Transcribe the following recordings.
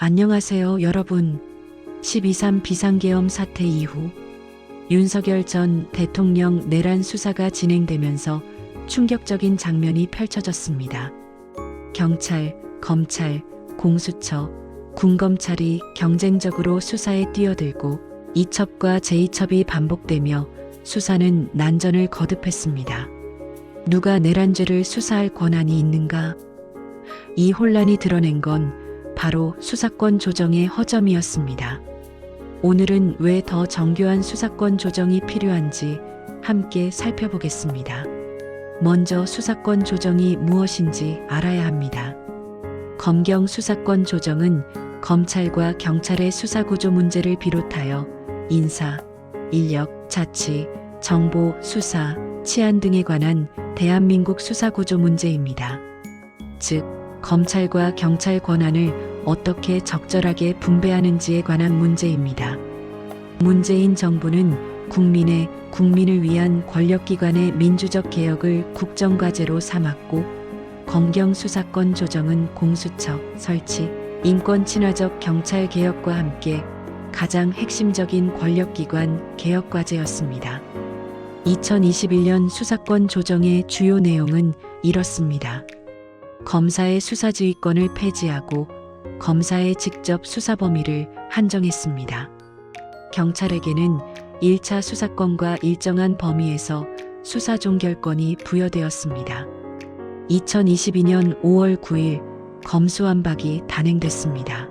안녕하세요, 여러분. 12.3 비상계엄 사태 이후 윤석열 전 대통령 내란 수사가 진행되면서 충격적인 장면이 펼쳐졌습니다. 경찰, 검찰, 공수처, 군검찰이 경쟁적으로 수사에 뛰어들고 이첩과 제이첩이 반복되며 수사는 난전을 거듭했습니다. 누가 내란죄를 수사할 권한이 있는가? 이 혼란이 드러낸 건 바로 수사권 조정의 허점이었습니다. 오늘은 왜 더 정교한 수사권 조정이 필요한지 함께 살펴보겠습니다. 먼저 수사권 조정이 무엇인지 알아야 합니다. 검경 수사권 조정은 검찰과 경찰의 수사구조 문제를 비롯하여 인사, 인력, 자치, 정보, 수사, 치안 등에 관한 대한민국 수사구조 문제입니다. 즉, 검찰과 경찰 권한을 어떻게 적절하게 분배하는지에 관한 문제입니다. 문재인 정부는 국민을 위한 권력기관의 민주적 개혁을 국정과제로 삼았고, 검경 수사권 조정은 공수처 설치, 인권 친화적 경찰 개혁과 함께 가장 핵심적인 권력기관 개혁 과제였습니다. 2021년 수사권 조정의 주요 내용은 이렇습니다. 검사의 수사지휘권을 폐지하고 검사의 직접 수사 범위를 한정했습니다. 경찰에게는 1차 수사권과 일정한 범위에서 수사 종결권이 부여되었습니다. 2022년 5월 9일 검수완박이 단행됐습니다.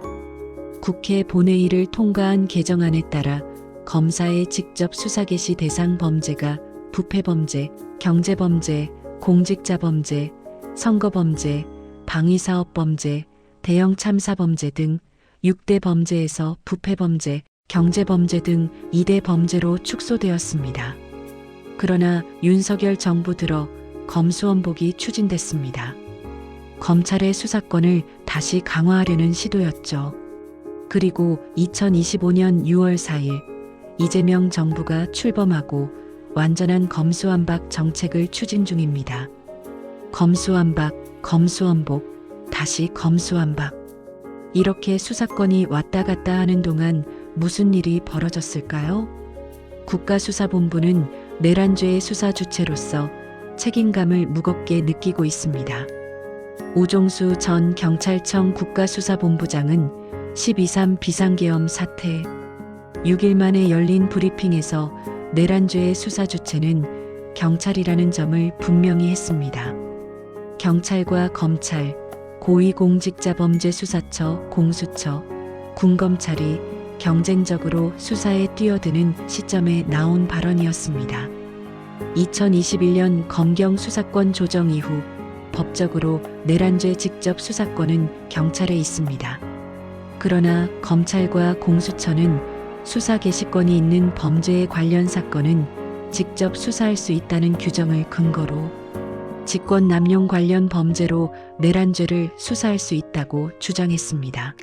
국회 본회의를 통과한 개정안에 따라 검사의 직접 수사 개시 대상 범죄가 부패범죄, 경제범죄, 공직자범죄, 선거범죄, 방위사업범죄, 대형 참사범죄 등 6대 범죄에서 부패범죄, 경제범죄 등 2대 범죄로 축소되었습니다. 그러나 윤석열 정부 들어 검수원복이 추진됐습니다. 검찰의 수사권을 다시 강화하려는 시도였죠. 그리고 2025년 6월 4일 이재명 정부가 출범하고 완전한 검수완박 정책을 추진 중입니다. 검수완박, 검수원복, 다시 검수완박. 이렇게 수사권이 왔다 갔다 하는 동안 무슨 일이 벌어졌을까요? 국가수사본부는 내란죄의 수사 주체로서 책임감을 무겁게 느끼고 있습니다. 오종수 전 경찰청 국가수사본부장은 12.3 비상계엄 사태 6일 만에 열린 브리핑에서 내란죄의 수사 주체는 경찰이라는 점을 분명히 했습니다. 경찰과 검찰, 고위공직자범죄수사처, 공수처, 군검찰이 경쟁적으로 수사에 뛰어드는 시점에 나온 발언이었습니다. 2021년 검경 수사권 조정 이후 법적으로 내란죄 직접 수사권은 경찰에 있습니다. 그러나 검찰과 공수처는 수사 개시권이 있는 범죄에 관련 사건은 직접 수사할 수 있다는 규정을 근거로 직권 남용 관련 범죄로 내란죄를 수사할 수 있다고 주장했습니다.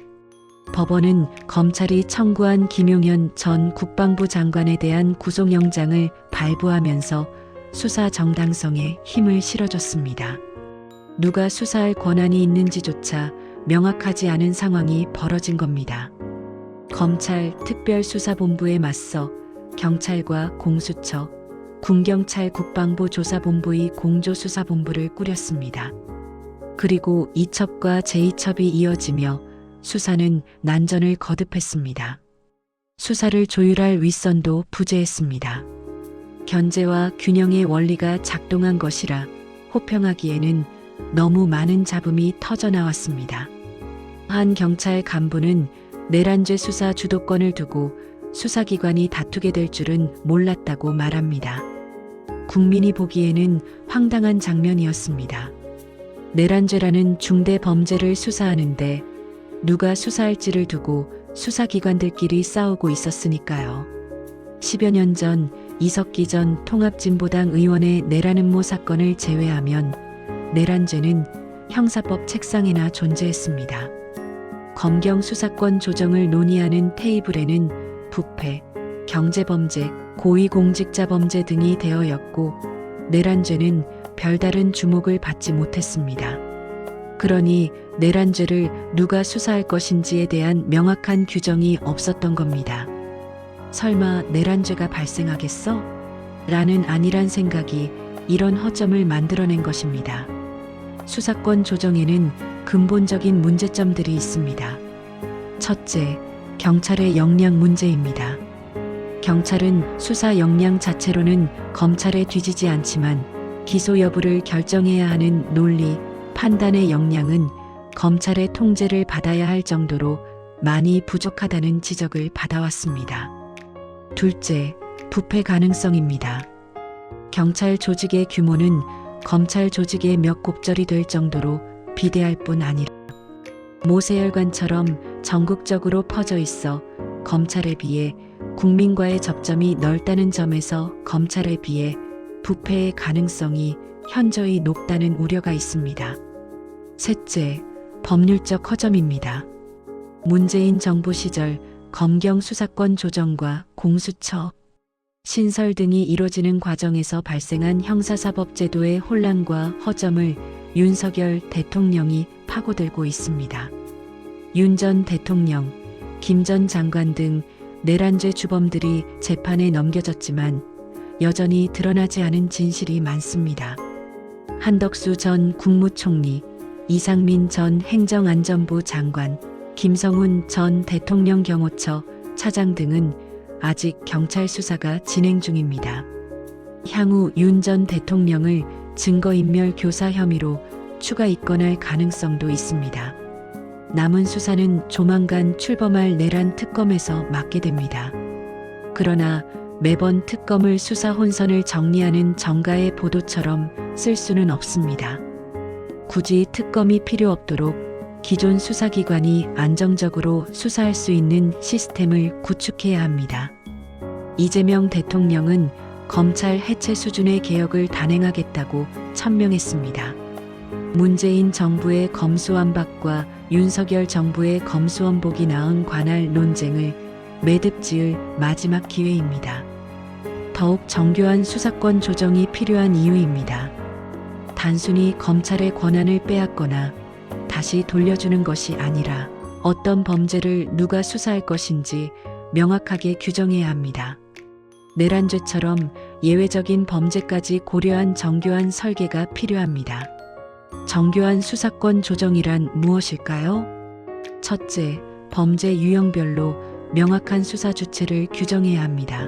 법원은 검찰이 청구한 김용현 전 국방부 장관에 대한 구속영장을 발부하면서 수사 정당성에 힘을 실어줬습니다. 누가 수사할 권한이 있는지조차 명확하지 않은 상황이 벌어진 겁니다. 검찰 특별수사본부에 맞서 경찰과 공수처, 군경찰 국방부 조사본부의 공조수사본부를 꾸렸습니다. 그리고 이첩과 제이첩이 이어지며 수사는 난전을 거듭했습니다. 수사를 조율할 윗선도 부재했습니다. 견제와 균형의 원리가 작동한 것이라 호평하기에는 너무 많은 잡음이 터져나왔습니다. 한 경찰 간부는 내란죄 수사 주도권을 두고 수사기관이 다투게 될 줄은 몰랐다고 말합니다. 국민이 보기에는 황당한 장면이었습니다. 내란죄라는 중대 범죄를 수사하는데 누가 수사할지를 두고 수사기관들끼리 싸우고 있었으니까요. 10여 년 전 이석기 전 통합진보당 의원의 내란 음모 사건을 제외하면 내란죄는 형사법 책상에나 존재했습니다. 검경 수사권 조정을 논의하는 테이블에는 부패, 경제범죄, 고위공직자범죄 등이 되어였고 내란죄는 별다른 주목을 받지 못했습니다. 그러니 내란죄를 누가 수사할 것인지에 대한 명확한 규정이 없었던 겁니다. 설마 내란죄가 발생하겠어? 라는 안일한 생각이 이런 허점을 만들어낸 것입니다. 수사권 조정에는 근본적인 문제점들이 있습니다. 첫째, 경찰의 역량 문제입니다. 경찰은 수사 역량 자체로는 검찰에 뒤지지 않지만 기소 여부를 결정해야 하는 논리, 판단의 역량은 검찰의 통제를 받아야 할 정도로 많이 부족하다는 지적을 받아왔습니다. 둘째, 부패 가능성입니다. 경찰 조직의 규모는 검찰 조직의 몇 곱절이 될 정도로 비대할 뿐 아니라 모세혈관처럼 전국적으로 퍼져 있어 검찰에 비해 국민과의 접점이 넓다는 점에서 검찰에 비해 부패의 가능성이 현저히 높다는 우려가 있습니다. 셋째, 법률적 허점입니다. 문재인 정부 시절 검경 수사권 조정과 공수처 신설 등이 이뤄지는 과정에서 발생한 형사사법제도의 혼란과 허점을 윤석열 대통령이 파고들고 있습니다. 윤 전 대통령, 김 전 장관 등 내란죄 주범들이 재판에 넘겨졌지만 여전히 드러나지 않은 진실이 많습니다. 한덕수 전 국무총리, 이상민 전 행정안전부 장관, 김성훈 전 대통령 경호처 차장 등은 아직 경찰 수사가 진행 중입니다. 향후 윤 전 대통령을 증거인멸 교사 혐의로 추가 입건할 가능성도 있습니다. 남은 수사는 조만간 출범할 내란 특검에서 맡게 됩니다. 그러나 매번 특검을 수사 혼선을 정리하는 정가의 보도처럼 쓸 수는 없습니다. 굳이 특검이 필요 없도록 기존 수사기관이 안정적으로 수사할 수 있는 시스템을 구축해야 합니다. 이재명 대통령은 검찰 해체 수준의 개혁을 단행하겠다고 천명했습니다. 문재인 정부의 검수완박과 윤석열 정부의 검수원복이 낳은 관할 논쟁을 매듭 지을 마지막 기회입니다. 더욱 정교한 수사권 조정이 필요한 이유입니다. 단순히 검찰의 권한을 빼앗거나 다시 돌려주는 것이 아니라 어떤 범죄를 누가 수사할 것인지 명확하게 규정해야 합니다. 내란죄처럼 예외적인 범죄까지 고려한 정교한 설계가 필요합니다. 정교한 수사권 조정이란 무엇일까요? 첫째, 범죄 유형별로 명확한 수사 주체를 규정해야 합니다.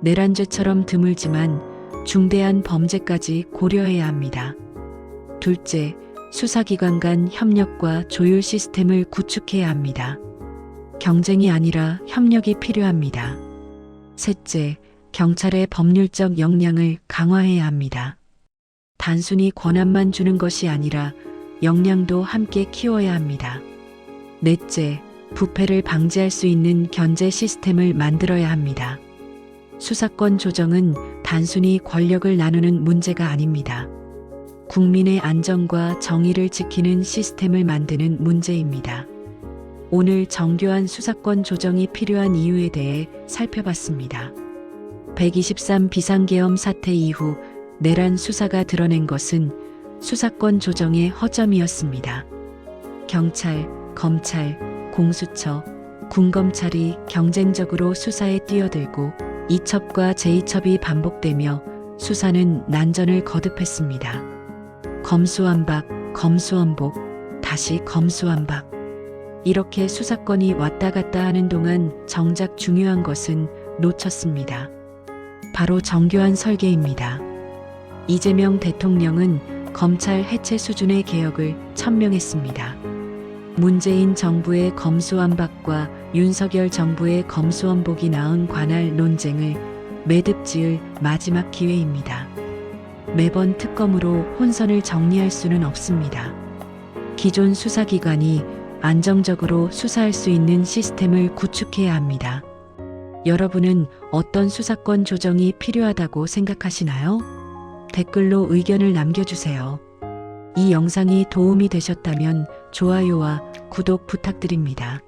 내란죄처럼 드물지만 중대한 범죄까지 고려해야 합니다. 둘째, 수사기관 간 협력과 조율 시스템을 구축해야 합니다. 경쟁이 아니라 협력이 필요합니다. 셋째, 경찰의 법률적 역량을 강화해야 합니다. 단순히 권한만 주는 것이 아니라 역량도 함께 키워야 합니다. 넷째, 부패를 방지할 수 있는 견제 시스템을 만들어야 합니다. 수사권 조정은 단순히 권력을 나누는 문제가 아닙니다. 국민의 안전과 정의를 지키는 시스템을 만드는 문제입니다. 오늘 정교한 수사권 조정이 필요한 이유에 대해 살펴봤습니다. 123 비상계엄 사태 이후 내란 수사가 드러낸 것은 수사권 조정의 허점이었습니다. 경찰, 검찰, 공수처, 군검찰이 경쟁적으로 수사에 뛰어들고 이첩과 재이첩이 반복되며 수사는 난전을 거듭했습니다. 검수완박, 검수원복, 다시 검수완박. 이렇게 수사권이 왔다 갔다 하는 동안 정작 중요한 것은 놓쳤습니다. 바로 정교한 설계입니다. 이재명 대통령은 검찰 해체 수준의 개혁을 천명했습니다. 문재인 정부의 검수완박과 윤석열 정부의 검수원복이 낳은 관할 논쟁을 매듭 지을 마지막 기회입니다. 매번 특검으로 혼선을 정리할 수는 없습니다. 기존 수사기관이 안정적으로 수사할 수 있는 시스템을 구축해야 합니다. 여러분은 어떤 수사권 조정이 필요하다고 생각하시나요? 댓글로 의견을 남겨주세요. 이 영상이 도움이 되셨다면 좋아요와 구독 부탁드립니다.